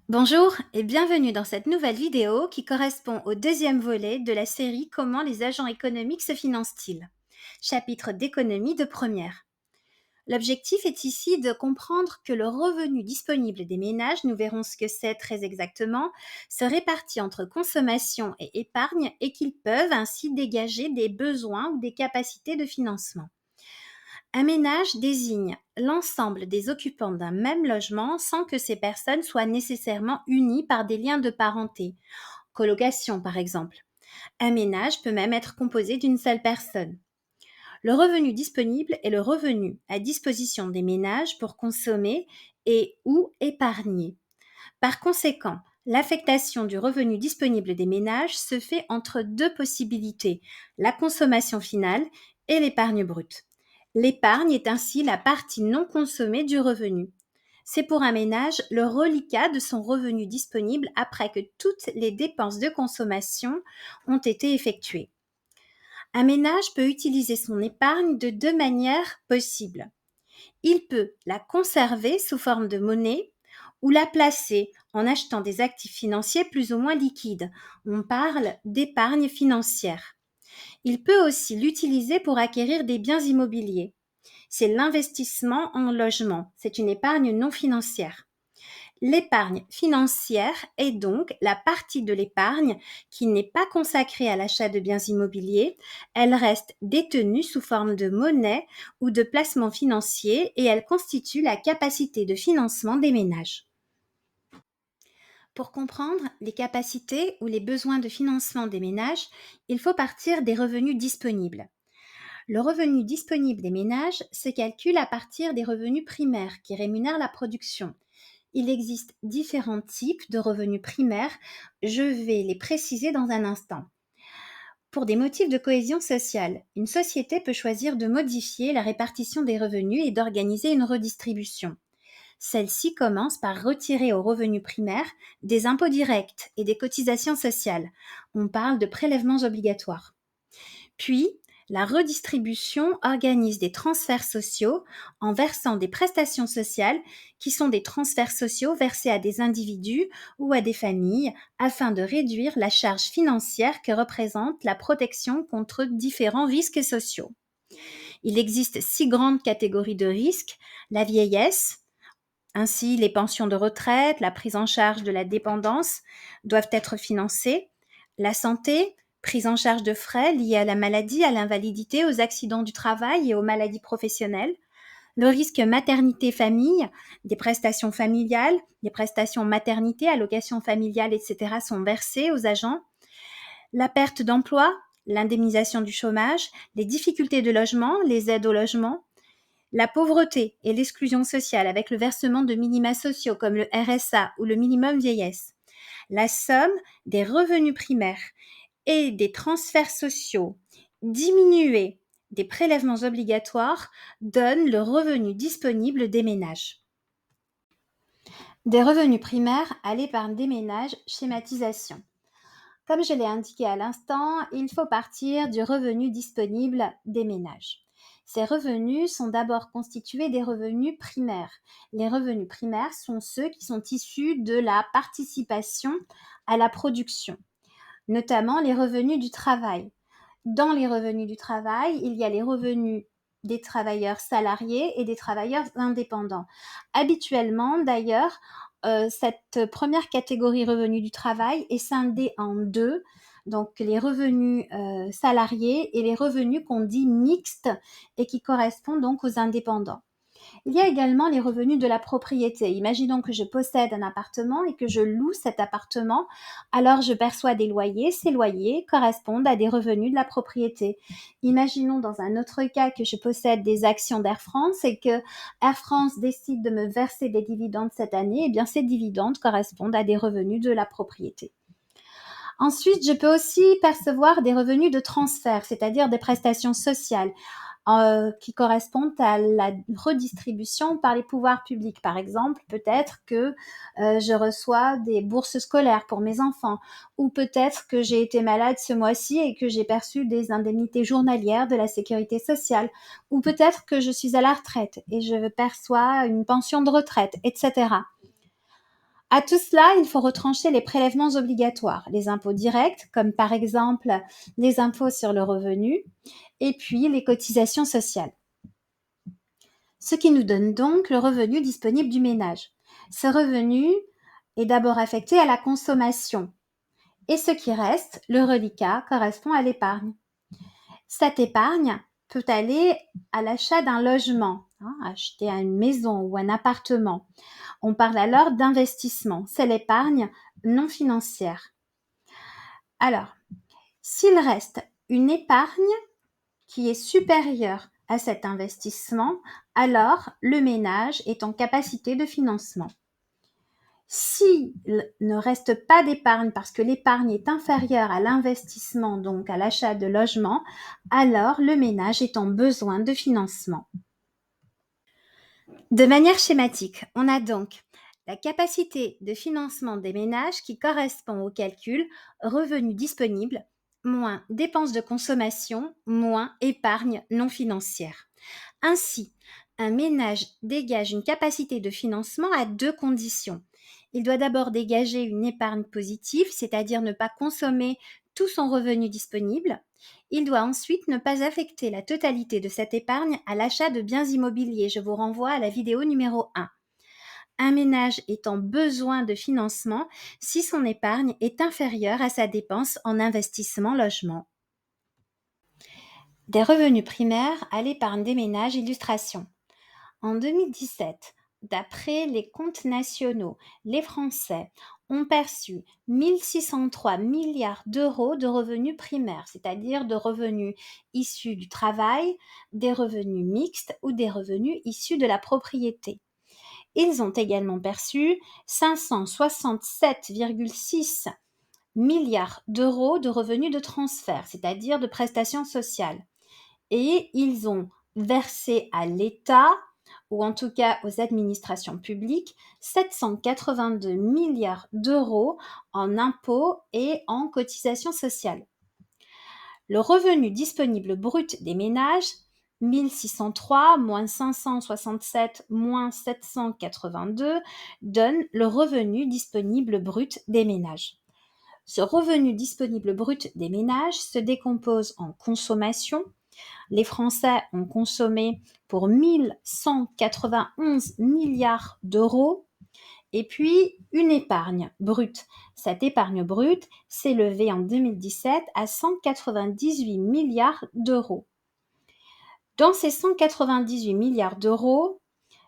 Bonjour et bienvenue dans cette nouvelle vidéo qui correspond au deuxième volet de la série Comment les agents économiques se financent-ils? Chapitre d'économie de première. L'objectif est ici de comprendre que le revenu disponible des ménages, nous verrons ce que c'est très exactement, se répartit entre consommation et épargne et qu'ils peuvent ainsi dégager des besoins ou des capacités de financement. Un ménage désigne l'ensemble des occupants d'un même logement sans que ces personnes soient nécessairement unies par des liens de parenté, colocation par exemple. Un ménage peut même être composé d'une seule personne. Le revenu disponible est le revenu à disposition des ménages pour consommer et ou épargner. Par conséquent, l'affectation du revenu disponible des ménages se fait entre deux possibilités, la consommation finale et l'épargne brute. L'épargne est ainsi la partie non consommée du revenu. C'est pour un ménage le reliquat de son revenu disponible après que toutes les dépenses de consommation ont été effectuées. Un ménage peut utiliser son épargne de deux manières possibles. Il peut la conserver sous forme de monnaie ou la placer en achetant des actifs financiers plus ou moins liquides. On parle d'épargne financière. Il peut aussi l'utiliser pour acquérir des biens immobiliers. C'est l'investissement en logement. C'est une épargne non financière. L'épargne financière est donc la partie de l'épargne qui n'est pas consacrée à l'achat de biens immobiliers. Elle reste détenue sous forme de monnaie ou de placement financier et elle constitue la capacité de financement des ménages. Pour comprendre les capacités ou les besoins de financement des ménages, il faut partir des revenus disponibles. Le revenu disponible des ménages se calcule à partir des revenus primaires qui rémunèrent la production. Il existe différents types de revenus primaires, je vais les préciser dans un instant. Pour des motifs de cohésion sociale, une société peut choisir de modifier la répartition des revenus et d'organiser une redistribution. Celle-ci commence par retirer aux revenus primaires des impôts directs et des cotisations sociales. On parle de prélèvements obligatoires. Puis, la redistribution organise des transferts sociaux en versant des prestations sociales qui sont des transferts sociaux versés à des individus ou à des familles afin de réduire la charge financière que représente la protection contre différents risques sociaux. Il existe 6 grandes catégories de risques: la vieillesse, ainsi les pensions de retraite, la prise en charge de la dépendance doivent être financées, la santé, prise en charge de frais liés à la maladie, à l'invalidité, aux accidents du travail et aux maladies professionnelles, le risque maternité-famille, des prestations familiales, des prestations maternité, allocations familiales, etc. sont versées aux agents, la perte d'emploi, l'indemnisation du chômage, les difficultés de logement, les aides au logement, la pauvreté et l'exclusion sociale avec le versement de minima sociaux comme le RSA ou le minimum vieillesse, la somme des revenus primaires et des transferts sociaux diminués des prélèvements obligatoires donne le revenu disponible des ménages. Des revenus primaires à l'épargne des ménages, schématisation. Comme je l'ai indiqué à l'instant, il faut partir du revenu disponible des ménages. Ces revenus sont d'abord constitués des revenus primaires. Les revenus primaires sont ceux qui sont issus de la participation à la production, notamment les revenus du travail. Dans les revenus du travail, il y a les revenus des travailleurs salariés et des travailleurs indépendants. Habituellement, d'ailleurs, cette première catégorie revenus du travail est scindée en deux, donc les revenus salariés et les revenus qu'on dit mixtes et qui correspondent donc aux indépendants. Il y a également les revenus de la propriété. Imaginons que je possède un appartement et que je loue cet appartement, alors je perçois des loyers. Ces loyers correspondent à des revenus de la propriété. Imaginons dans un autre cas que je possède des actions d'Air France et que Air France décide de me verser des dividendes cette année. Eh bien, ces dividendes correspondent à des revenus de la propriété. Ensuite, je peux aussi percevoir des revenus de transfert, c'est-à-dire des prestations sociales qui correspondent à la redistribution par les pouvoirs publics. Par exemple, peut-être que je reçois des bourses scolaires pour mes enfants, ou peut-être que j'ai été malade ce mois-ci et que j'ai perçu des indemnités journalières de la sécurité sociale, ou peut-être que je suis à la retraite et je perçois une pension de retraite, etc. À tout cela, il faut retrancher les prélèvements obligatoires, les impôts directs, comme par exemple les impôts sur le revenu, et puis les cotisations sociales. Ce qui nous donne donc le revenu disponible du ménage. Ce revenu est d'abord affecté à la consommation, et ce qui reste, le reliquat, correspond à l'épargne. Cette épargne peut aller à l'achat d'un logement, acheter une maison ou un appartement. On parle alors d'investissement. C'est l'épargne non financière. Alors, s'il reste une épargne qui est supérieure à cet investissement, alors le ménage est en capacité de financement. S'il ne reste pas d'épargne parce que l'épargne est inférieure à l'investissement, donc à l'achat de logement, alors le ménage est en besoin de financement. De manière schématique, on a donc la capacité de financement des ménages qui correspond au calcul revenu disponible moins dépenses de consommation moins épargne non financière. Ainsi, un ménage dégage une capacité de financement à deux conditions. Il doit d'abord dégager une épargne positive, c'est-à-dire ne pas consommer tout son revenu disponible. Il doit ensuite ne pas affecter la totalité de cette épargne à l'achat de biens immobiliers. Je vous renvoie à la vidéo numéro 1. Un ménage est en besoin de financement si son épargne est inférieure à sa dépense en investissement logement. Des revenus primaires à l'épargne des ménages, illustration. En 2017, d'après les comptes nationaux, les Français ont perçu 1603 milliards d'euros de revenus primaires, c'est-à-dire de revenus issus du travail, des revenus mixtes ou des revenus issus de la propriété. Ils ont également perçu 567,6 milliards d'euros de revenus de transfert, c'est-à-dire de prestations sociales. Et ils ont versé à l'État, ou en tout cas aux administrations publiques, 782 milliards d'euros en impôts et en cotisations sociales. Le revenu disponible brut des ménages, 1603 moins 567 moins 782, donne le revenu disponible brut des ménages. Ce revenu disponible brut des ménages se décompose en consommation. Les Français ont consommé pour 1191 milliards d'euros et puis une épargne brute. Cette épargne brute s'est élevée en 2017 à 198 milliards d'euros. Dans ces 198 milliards d'euros,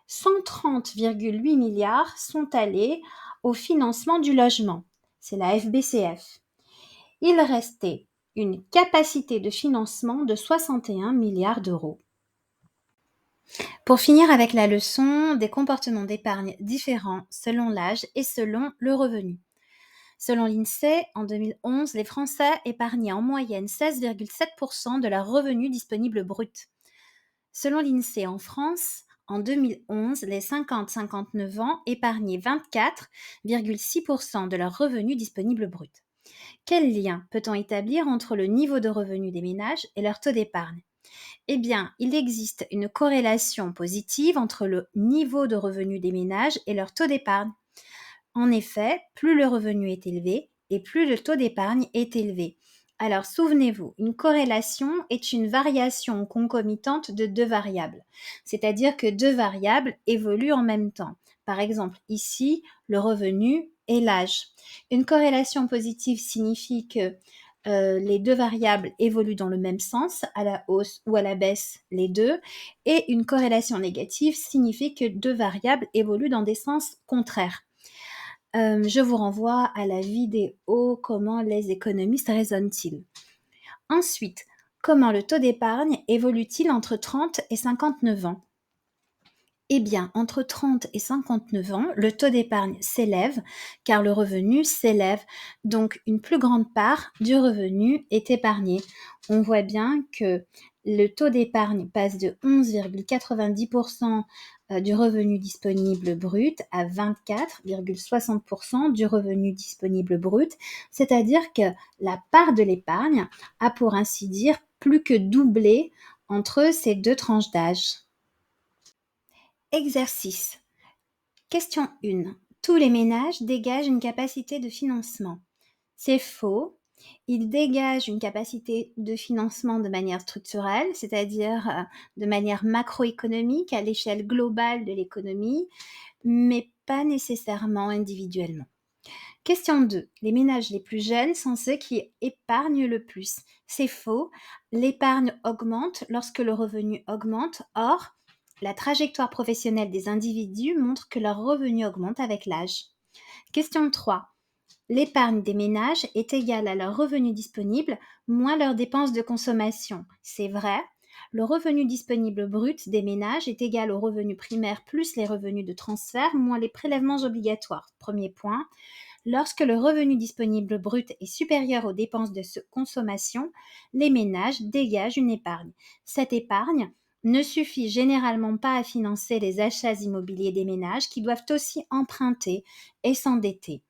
130,8 milliards sont allés au financement du logement. C'est la FBCF. Il restait une capacité de financement de 61 milliards d'euros. Pour finir avec la leçon, des comportements d'épargne différents selon l'âge et selon le revenu. Selon l'INSEE, en 2011, les Français épargnaient en moyenne 16,7% de leur revenu disponible brut. Selon l'INSEE en France, en 2011, les 50-59 ans épargnaient 24,6% de leur revenu disponible brut. Quel lien peut-on établir entre le niveau de revenu des ménages et leur taux d'épargne ? Eh bien, il existe une corrélation positive entre le niveau de revenu des ménages et leur taux d'épargne. En effet, plus le revenu est élevé et plus le taux d'épargne est élevé. Alors, souvenez-vous, une corrélation est une variation concomitante de deux variables, c'est-à-dire que deux variables évoluent en même temps. Par exemple, ici, le revenu et l'âge. Une corrélation positive signifie que les deux variables évoluent dans le même sens, à la hausse ou à la baisse, les deux, et une corrélation négative signifie que deux variables évoluent dans des sens contraires. Je vous renvoie à la vidéo comment les économistes raisonnent-ils. Ensuite, comment le taux d'épargne évolue-t-il entre 30 et 59 ans ? Eh bien, entre 30 et 59 ans, le taux d'épargne s'élève car le revenu s'élève, donc une plus grande part du revenu est épargnée. On voit bien que le taux d'épargne passe de 11,90% du revenu disponible brut à 24,60% du revenu disponible brut, c'est-à-dire que la part de l'épargne a pour ainsi dire plus que doublé entre ces deux tranches d'âge. Exercice. Question 1. Tous les ménages dégagent une capacité de financement. C'est faux. Ils dégagent une capacité de financement de manière structurelle, c'est-à-dire de manière macroéconomique à l'échelle globale de l'économie, mais pas nécessairement individuellement. Question 2. Les ménages les plus jeunes sont ceux qui épargnent le plus. C'est faux. L'épargne augmente lorsque le revenu augmente. Or, la trajectoire professionnelle des individus montre que leur revenu augmente avec l'âge. Question 3. L'épargne des ménages est égale à leur revenu disponible moins leurs dépenses de consommation. C'est vrai. Le revenu disponible brut des ménages est égal au revenu primaire plus les revenus de transfert moins les prélèvements obligatoires. Premier point. Lorsque le revenu disponible brut est supérieur aux dépenses de consommation, les ménages dégagent une épargne. Cette épargne ne suffit généralement pas à financer les achats immobiliers des ménages qui doivent aussi emprunter et s'endetter.